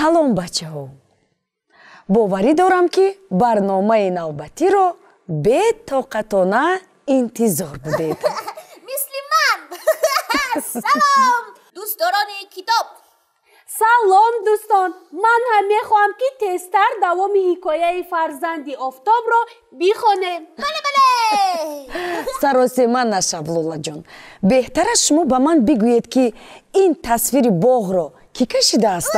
салом бачаҳо. боварӣ дорам ки барномаи навбатиро бетоқатона интизор будед. мисли ман. салом дӯстдорони китоб. салом дӯстон, ман ҳам мехоҳам ки тезтар давоми ҳикояи фарзанди офтобро бихонем. бале бале. саросема нашав лолаҷон. беҳтараш шумо ба ман бигӯед ки ин тасвири боғро кӣ кашидааст?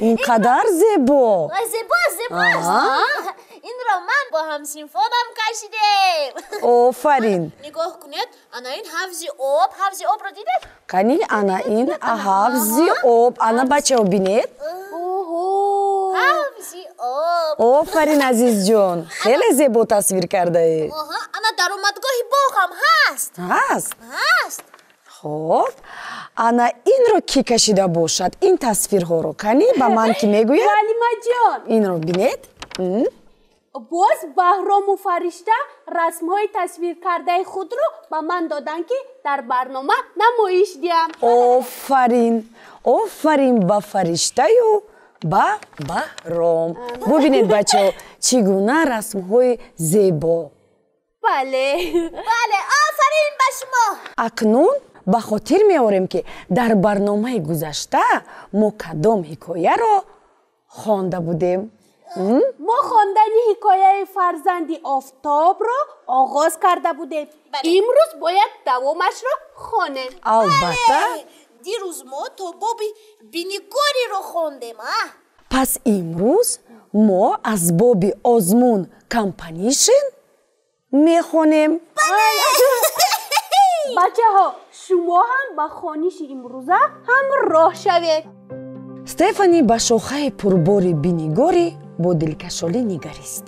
ин қадар зебо. зебоаст. инро ман бо ҳамсинфонам кашидем. офарин. нигоҳ кунед, ана ин ҳавзи обро дидед? қани ана ин ҳавзи об. ана бачаҳо бинед. ҳавзи об. офарин азизҷон, хеле зебо тасвир кардаед. ана даромадгоҳи боғам ҳаст. ҳаст. хоб, ана инро кӣ кашида бошад? ин тасвирҳоро кани ба ман ки мегӯяд? валимаҷон, инро бинед. боз баҳрому фаришта расмҳои тасвиркардаи худро ба ман доданд ки дар барнома намоиш диҳам. офарин ба фариштаю ба баҳром. бубинед бачаҳо, чӣ гуна расмҳои зебо. бале, офарин ба шумо. акнун ба хотир меорем ки дар барномаи гузашта мо кадом ҳикояро хонда будем? мо хондани ҳикояи фарзанди офтобро оғоз карда будем. имрӯз бояд давомашро хонем. албатта. дирӯз мо то боби бинигориро хондем. пас имрӯз мо аз боби озмун компанишн мехонем. бачаҳо, шумо ҳам ба хониши имрӯза ҳамроҳ шавед. стефани ба шохаи пурбори бинигори бо дилкашолӣ нигарист.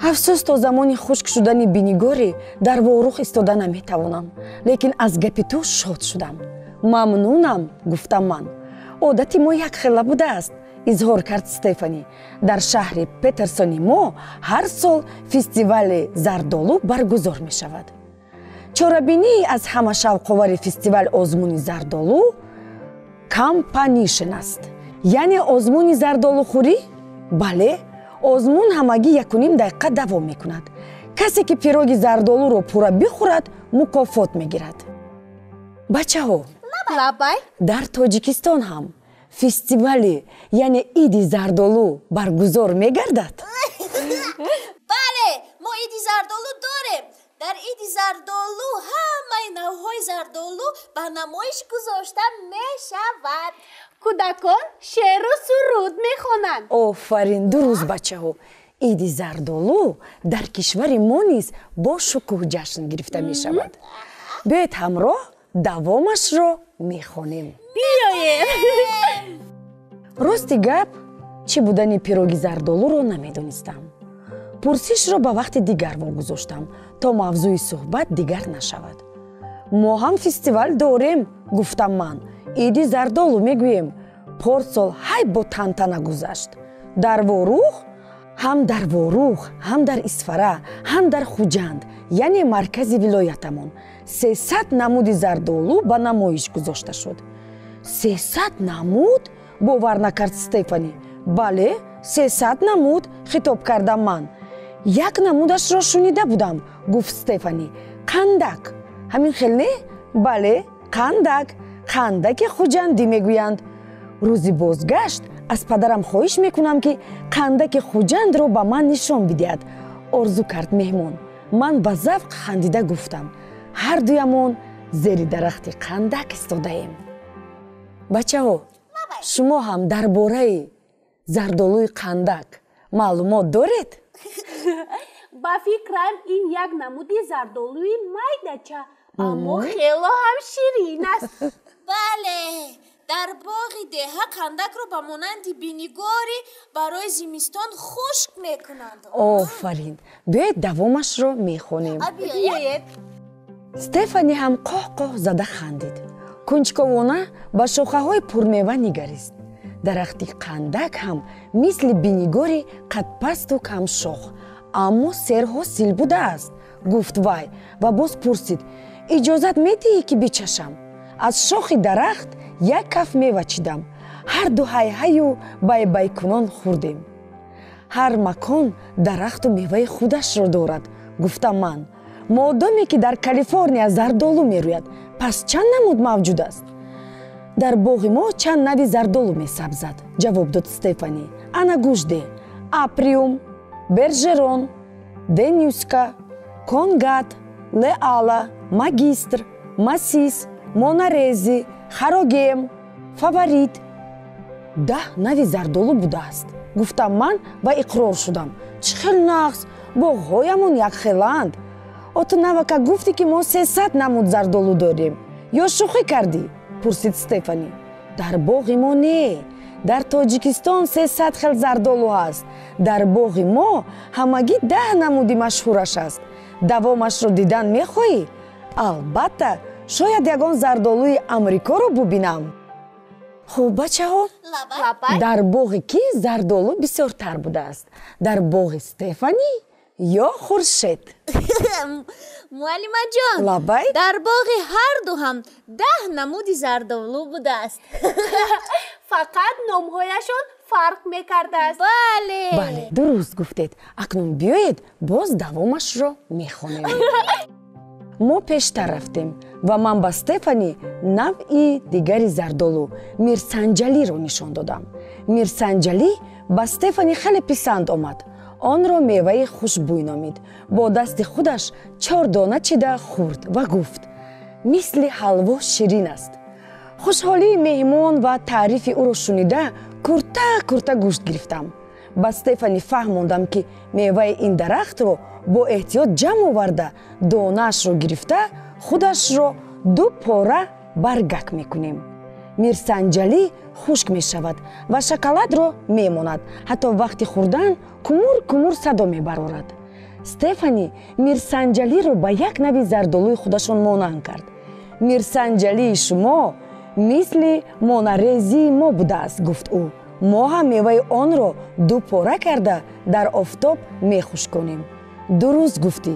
афсӯс, то замони хушк шудани бинигори дар ворух истода наметавонам, лекин аз гапи ту шод шудам. мамнунам, гуфтам ман. одати мо якхела будааст, изҳор кард Стефани. дар шаҳри петерсони мо ҳар сол фестивали зардолу баргузор мешавад. чорабинии аз ҳама шавқовари фестивал озмуни зардолу кампанишн аст. яъне озмуни зардолухӯрӣ? бале, озмун ҳамагӣ 1.5 дақиқа давом мекунад. касе ки пироги зардолуро пурра бихӯрад, мукофот мегирад. бачаҳо, лабай, дар тоҷикистон ҳам фестивали яъне иди зардолу баргузор мегардад? бале, мо иди зардолу дорем. дар иди зардолу ҳамаи навъҳои зардолу ба намоиш гузошта мешавад. кӯдакон шеъру суруд мехонанд. офарин, дуруст бачаҳо. иди зардолу дар кишвари мо низ бо шукӯҳ ҷашн гирифта мешавад. биёед ҳамроҳ давомашро мехонем. биёед. рости гап, чӣ будани пироги зардолуро намедонистам. пурсишро ба вақти дигар вогузоштам, то мавзӯи суҳбат дигар нашавад. мо ҳам фестивал дорем, гуфтам ман. иди зардолу мегӯем. порсол ҳай бо тантана гузашт. дар ворух, ҳам дар исфара, ҳам дар хуҷанд, яъне маркази вилоятамон 300 намуди зардолу ба намоиш гузошта шуд. 300 намуд? бовар накард Стефани. бале, 300 намуд, хитоб кардам ман. як намудашро шунида будам, гуфт Стефани. қандак. ҳамин хел не? бале, қандак. қандаки хуҷандӣ мегӯянд. рӯзи бозгашт аз падарам хоҳиш мекунам ки қандаки хуҷандро ба ман нишон бидиҳад, орзу кард меҳмон. ман ба завқ хандида гуфтам. ҳардуямон зери дарахти қандак истодаем. бачаҳо, шумо ҳам дар бораи зардолуи қандак маълумот доред? ба фикрам ин як намуди зардолуи майдача, аммо хело ҳам ширин аст. бале, дар боғи деҳа қандакро ба монанди бинигори барои зимистон хушк мекунанд. офарин, биёед давомашро мехонем. биёед. стефани ҳам қоҳ-қоҳ зада хандид. кунҷковона ба шохаҳои пурмева нигарист. дарахти қандак ҳам мисли бинигори қадпасту камшох, аммо серҳосил будааст, гуфт вай ва боз пурсид. иҷозат медиҳӣ ки бичашам? аз шохи дарахт як каф мева чидам. ҳарду ҳайҳаю байбайкунон хӯрдем. ҳар макон дарахту меваи худашро дорад, гуфтам ман. модоме ки дар Калифорния зардолу мерӯяд, пас чанд намуд мавҷуд аст? дар боғи мо чанд нави зардолу месабзад, ҷавоб дод Стефани. ана гӯш де. априум, бержерон, денюска, конгат, леала, магистр, масис, монарези, харогем, фаворит. 10 нави зардолу будааст, гуфтам ман ва иқрор шудам. чӣ хел нағз, боғҳоямон якхеланд. оту навака гуфтӣ ки мо 300 намуд зардолу дорем. ё шӯхӣ кардӣ? пурсид Стефани. дар боғи мо не, дар Тоҷикистон 300 хел зардолу ҳаст. дар боғи мо ҳамагӣ 10 намуди машҳураш аст. давомашро дидан мехоҳӣ? албатта, шояд ягон зардолуи амрикоро бубинам. хуб бачаҳо, дар боғи ки зардолу бисёртар будааст? дар боғи Стефани ё Хуршед? муаллимаҷон, лабай? дар боғи ҳарду ҳам 10 намуди зардолу будааст. фақат номҳояшон фарқ мекардааст. бале, дуруст гуфтед. акнун биёед боз давомашро мехонем. мо пештар рафтем ва ман ба Стефани навъи дигари зардолу, мирсанҷалиро нишон додам. мирсанҷалӣ ба Стефани хеле писанд омад. онро меваи хушбӯй номид. бо дасти худаш 4 дона чида хӯрд ва гуфт: мисли ҳалво ширин аст. хушҳолии меҳмон ва таърифи ӯро шунида курта гӯшт гирифтам. ба Стефани фаҳмондам ки меваи ин дарахтро бо эҳтиёт ҷамъ оварда, донаашро гирифта, худашро 2 пора баргак мекунем. мирсанҷалӣ хушк мешавад ва шоколадро мемонад. ҳатто вақти хӯрдан кумур садо мебарорад. Стефани мирсанҷалиро ба як нави зардолуи худашон монанд кард. мирсанҷалии шумо мисли монарезии мо будааст, гуфт ӯ. мо ҳам меваи онро 2 пора карда дар офтоб мехушконем. дуруст гуфтӣ.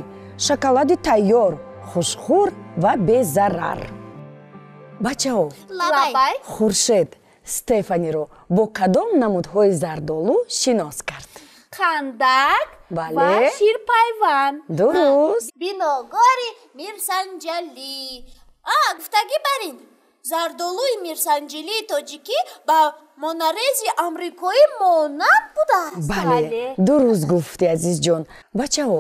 шоколади тайёр, хушхӯр ва безарар. бачаҳо, Хуршед Стефаниро бо кадом намудҳои зардолу шинос кард? қандак бале, ва ширпайванд. дуруст. биногори мирсанҷалӣ. гуфтагӣ бар ин зардолуи мирсанҷалии тоҷикӣ ба монарези амрикоӣ монанд будааст. бале, дуруст гуфтӣ азизҷон. бачаҳо,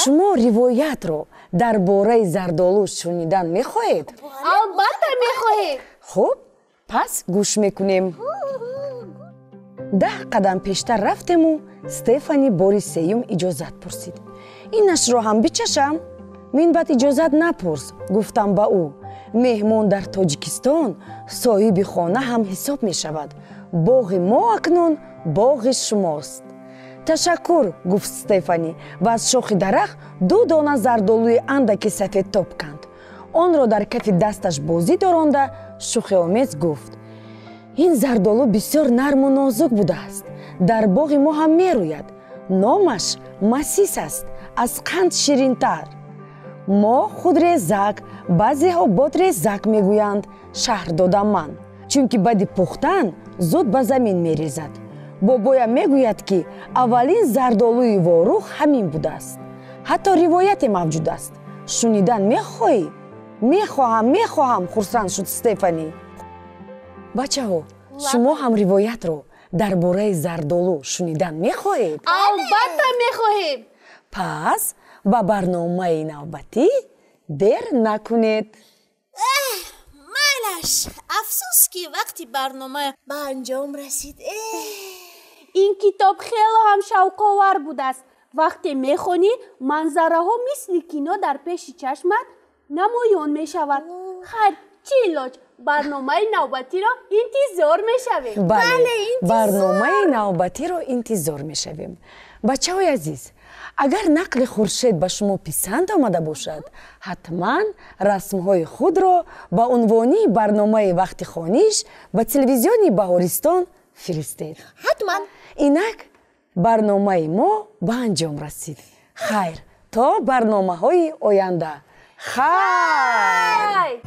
шумо ривоятро дар бораи зардолу шунидан мехоҳед? албатта мехоҳем. хуб, пас гӯш мекунем. 10 қадам пештар рафтему Стефани бори сеюм иҷозат пурсид. инашро ҳам бичашам? минбад иҷозат напурс, гуфтам ба ӯ. меҳмон дар Тоҷикистон соҳиби хона ҳам ҳисоб мешавад. боғи мо акнун боғи шумост. ташаккур, гуфт Стефани ва аз шохи дарахт 2 дона зардолуи андаки сафед топ канд. онро дар кафи дасташ бозӣ доронда шӯхиомез гуфт: ин зардолу бисёр нарму нозук будааст. дар боғи мо ҳам мерӯяд. номаш масис аст, аз қанд ширинтар. мо худрезак, баъзеҳо бодрезак мегӯянд, шаҳр додам ман, чунки баъди пухтан зуд ба замин мерезад. бобоям мегӯяд ки аввалин зардолуи ворух ҳамин будааст. ҳатто ривояте мавҷуд аст. шунидан мехоҳӣ? мехоҳам, хурсанд шуд Стефани. бачаҳо, шумо ҳам ривоятро дар бораи зардолу шунидан мехоҳед? албатта мехоҳем. пас ба барномаи навбатӣ дер накунед. майлаш, афсӯс ки вақти барнома ба анҷом расид. ин китоб хеле ҳам шавқовар будааст. вақте мехонӣ, манзараҳо мисли кино дар пеши чашмат намоён мешавад. хайр, чӣ илоҷ? барномаи навбатиро интизор мешавем. бале, барномаи навбатиро интизор мешавем. бачаҳои азиз, агар нақли Хуршед ба шумо писанд омада бошад, ҳатман расмҳои худро ба унвони барномаи вақти хониш ба телевизиони Баҳористон фиристед. ҳатман. инак барномаи мо ба анҷом расид. хайр, то барномаҳои оянда. хайр.